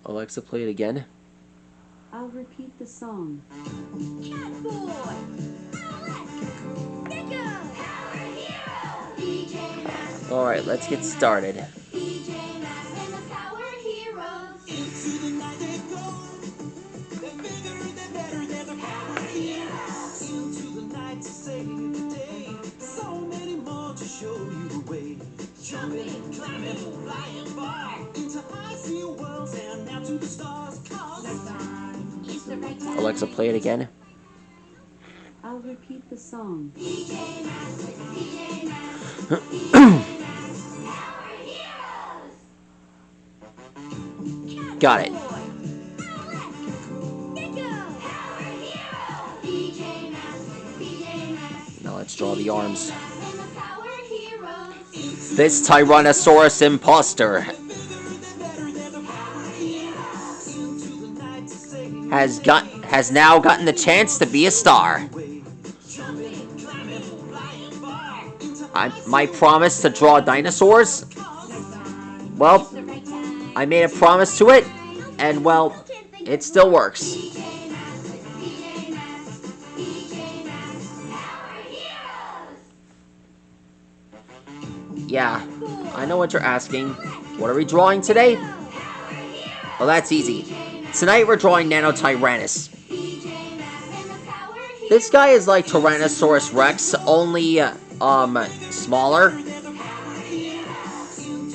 Alexa, play it again. I'll repeat the song. Alright, let's get started. Alexa, play it again. I'll repeat the song. Got it. Now let's draw the arms. This Tyrannosaurus imposter has now gotten the chance to be a star. My promise to draw dinosaurs? Well, I made a promise to it, and well, it still works. Yeah, I know what you're asking. What are we drawing today? Well, that's easy. Tonight we're drawing Nanotyrannus. This guy is like Tyrannosaurus Rex, only, smaller.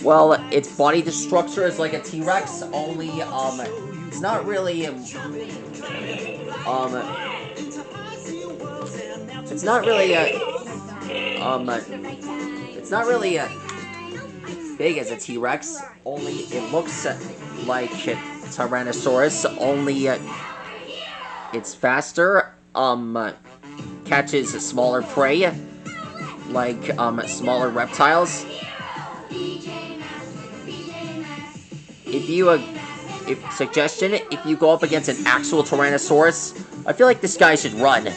Well, its body structure is like a T-Rex, only, it's not really, it's not really, big as a T-Rex, only it looks like Tyrannosaurus, only, it's faster, catches smaller prey, like, smaller reptiles. If you go up against an actual Tyrannosaurus, I feel like this guy should run.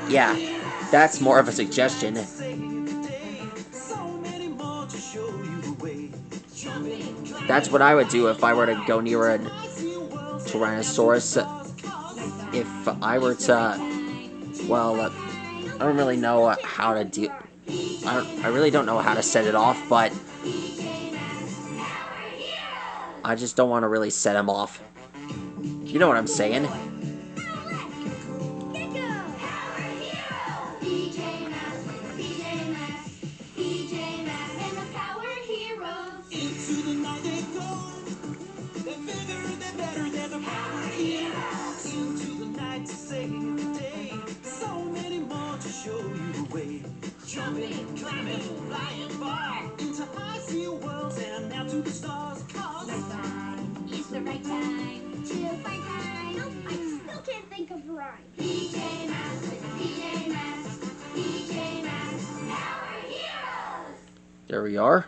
Yeah, that's more of a suggestion. That's what I would do if I were to go near a Tyrannosaurus. If I were to, well, I don't really know how to do. I really don't know how to set it off, but I just don't want to really set him off. You know what I'm saying? There we are.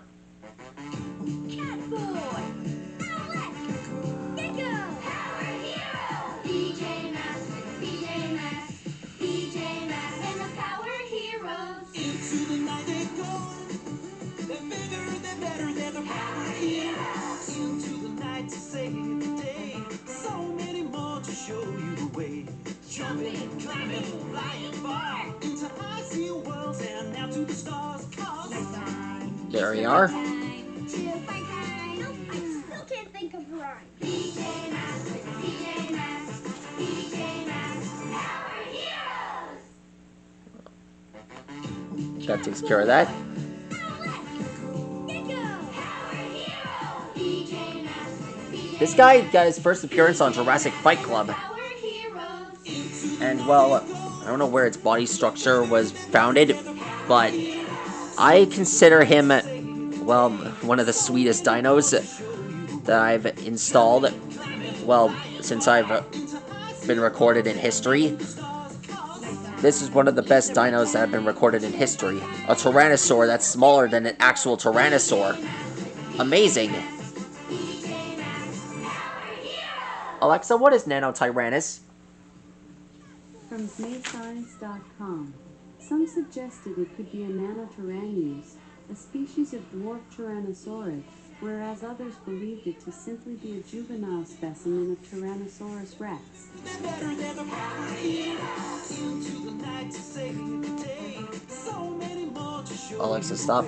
There we are. That takes care of that. This guy got his first appearance on Jurassic Fight Club. And, well, I don't know where its body structure was founded, but I consider him, well, one of the sweetest dinos that I've installed, well, since I've been recorded in history. This is one of the best dinos that have been recorded in history. A tyrannosaur that's smaller than an actual tyrannosaur. Amazing. Alexa, what is Nanotyrannus? From SciScience.com. Some suggested it could be a Nanotyrannus, a species of dwarf tyrannosaurid, whereas others believed it to simply be a juvenile specimen of Tyrannosaurus rex. Alexa, stop.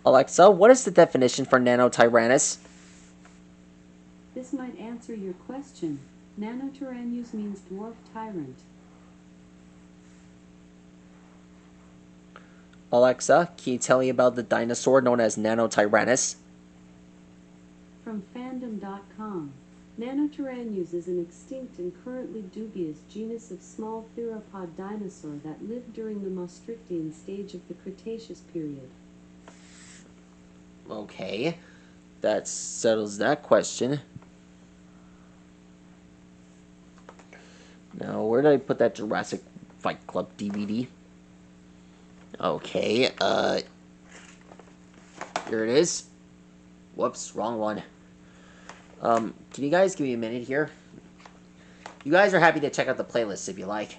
Alexa, what is the definition for Nanotyrannus? This might answer your question. Nanotyrannus means dwarf tyrant. Alexa, can you tell me about the dinosaur known as Nanotyrannus? From fandom.com. Nanotyrannus is an extinct and currently dubious genus of small theropod dinosaur that lived during the Maastrichtian stage of the Cretaceous period. Okay, that settles that question. Now, where did I put that Jurassic Fight Club DVD? Okay, here it is. Whoops, wrong one. Can you guys give me a minute here? You guys are happy to check out the playlist if you like.